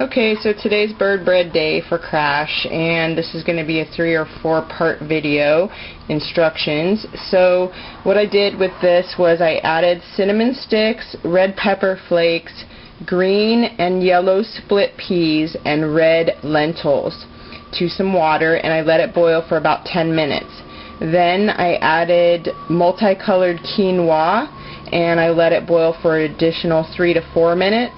Okay, so today's bird bread day for Crash, and this is going to be a 3 or 4 part video instructions. So what I did with this was I added cinnamon sticks, red pepper flakes, green and yellow split peas, and red lentils to some water, and I let it boil for about 10 minutes. Then I added multicolored quinoa, and I let it boil for an additional 3 to 4 minutes.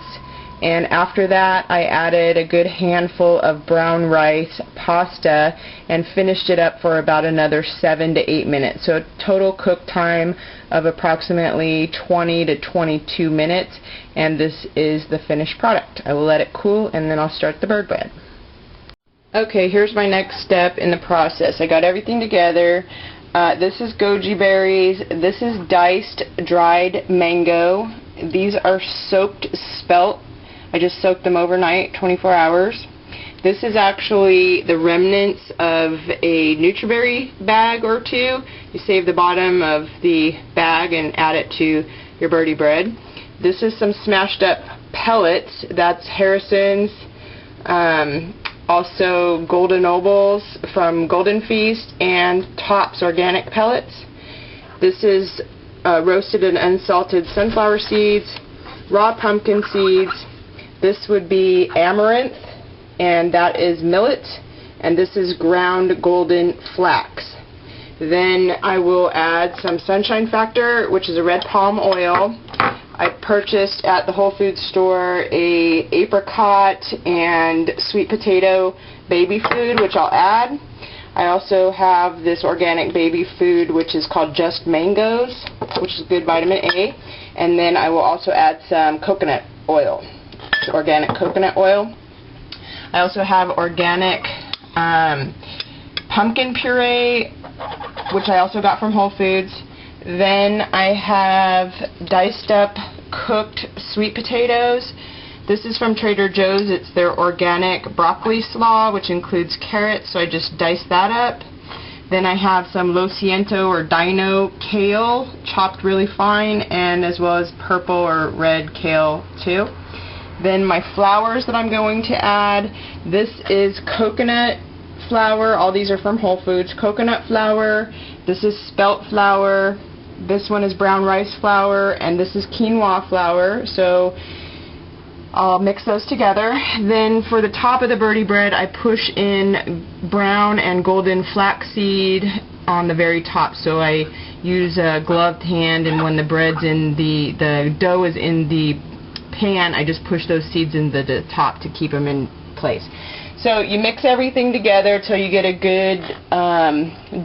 And after that, I added a good handful of brown rice pasta and finished it up for about another 7 to 8 minutes. So a total cook time of approximately 20 to 22 minutes, and this is the finished product. I will let it cool and then I'll start the bird bread. Okay, here's my next step in the process. I got everything together. This is goji berries. This is diced dried mango. These are soaked spelt. I just soaked them overnight, 24 hours. This is actually the remnants of a Nutriberry bag or two. You save the bottom of the bag and add it to your birdie bread. This is some smashed up pellets. That's Harrison's. Also Golden Nobles from Golden Feast, and Tops organic pellets. This is roasted and unsalted sunflower seeds, raw pumpkin seeds. This would be amaranth, and that is millet, and this is ground golden flax. Then I will add some Sunshine Factor, which is a red palm oil. I purchased at the Whole Foods store a apricot and sweet potato baby food, which I'll add. I also have this organic baby food, which is called Just Mangoes, which is good vitamin A. And then I will also add some coconut oil, organic coconut oil. I also have organic pumpkin puree, which I also got from Whole Foods. Then I have diced up cooked sweet potatoes. This is from Trader Joe's. It's their organic broccoli slaw, which includes carrots, so I just diced that up. Then I have some Lo Siento or Dino kale, chopped really fine, and as well as purple or red kale too. Then my flours that I'm going to add, this is coconut flour. All these are from Whole Foods. Coconut flour, this is spelt flour, this one is brown rice flour, and this is quinoa flour. So I'll mix those together. Then for the top of the birdie bread, I push in brown and golden flaxseed on the very top. So I use a gloved hand, and when the bread's in the dough is in the pan, I just push those seeds in the top to keep them in place. So you mix everything together till you get a good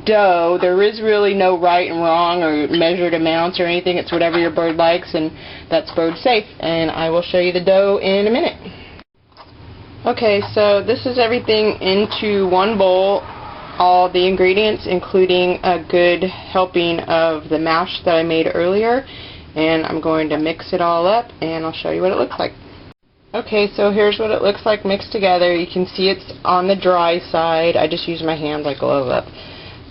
dough. There is really no right and wrong or measured amounts or anything. It's whatever your bird likes, and that's bird safe. And I will show you the dough in a minute. Okay, so this is everything into one bowl. All the ingredients, including a good helping of the mash that I made earlier. And I'm going to mix it all up, and I'll show you what it looks like. Okay, so here's what it looks like mixed together. You can see it's on the dry side. I just use my hand, I glove up.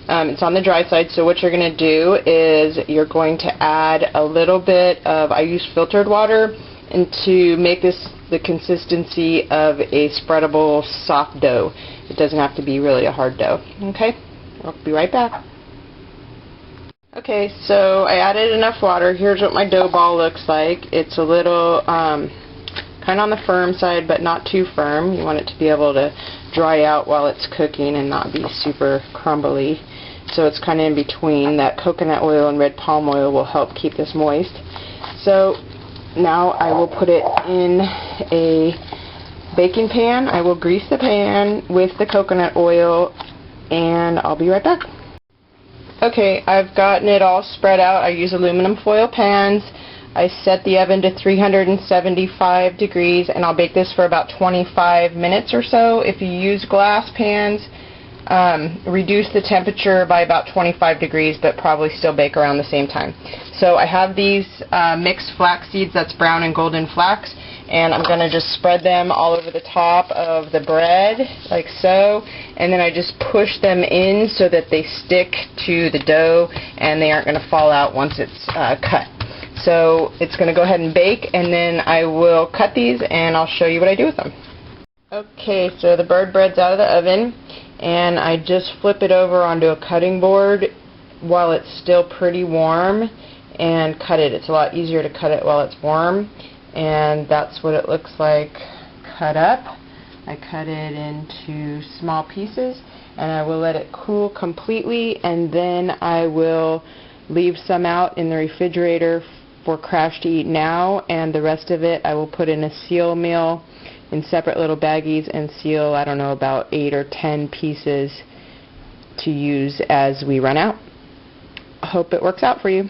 It's on the dry side, so what you're going to do is you're going to add a little bit of, I use filtered water, and to make this the consistency of a spreadable soft dough. It doesn't have to be really a hard dough. Okay, I'll be right back. Okay, so I added enough water. Here's what my dough ball looks like. It's a little kind of on the firm side, but not too firm. You want it to be able to dry out while it's cooking and not be super crumbly. So it's kind of in between. That coconut oil and red palm oil will help keep this moist. So now I will put it in a baking pan. I will grease the pan with the coconut oil, and I'll be right back. Okay, I've gotten it all spread out. I use aluminum foil pans. I set the oven to 375 degrees, and I'll bake this for about 25 minutes or so. If you use glass pans, reduce the temperature by about 25 degrees, but probably still bake around the same time. So I have these mixed flax seeds, that's brown and golden flax, and I'm going to just spread them all over the top of the bread, like so, and then I just push them in so that they stick to the dough and they aren't going to fall out once it's cut. So it's going to go ahead and bake, and then I will cut these and I'll show you what I do with them. Okay, so the bird bread's out of the oven, and I just flip it over onto a cutting board while it's still pretty warm and cut it. It's a lot easier to cut it while it's warm, and that's what it looks like cut up. I cut it into small pieces, and I will let it cool completely, and then I will leave some out in the refrigerator for Crash to eat now, and the rest of it I will put in a seal meal in separate little baggies and seal, I don't know, about 8 or 10 pieces to use as we run out. I hope it works out for you.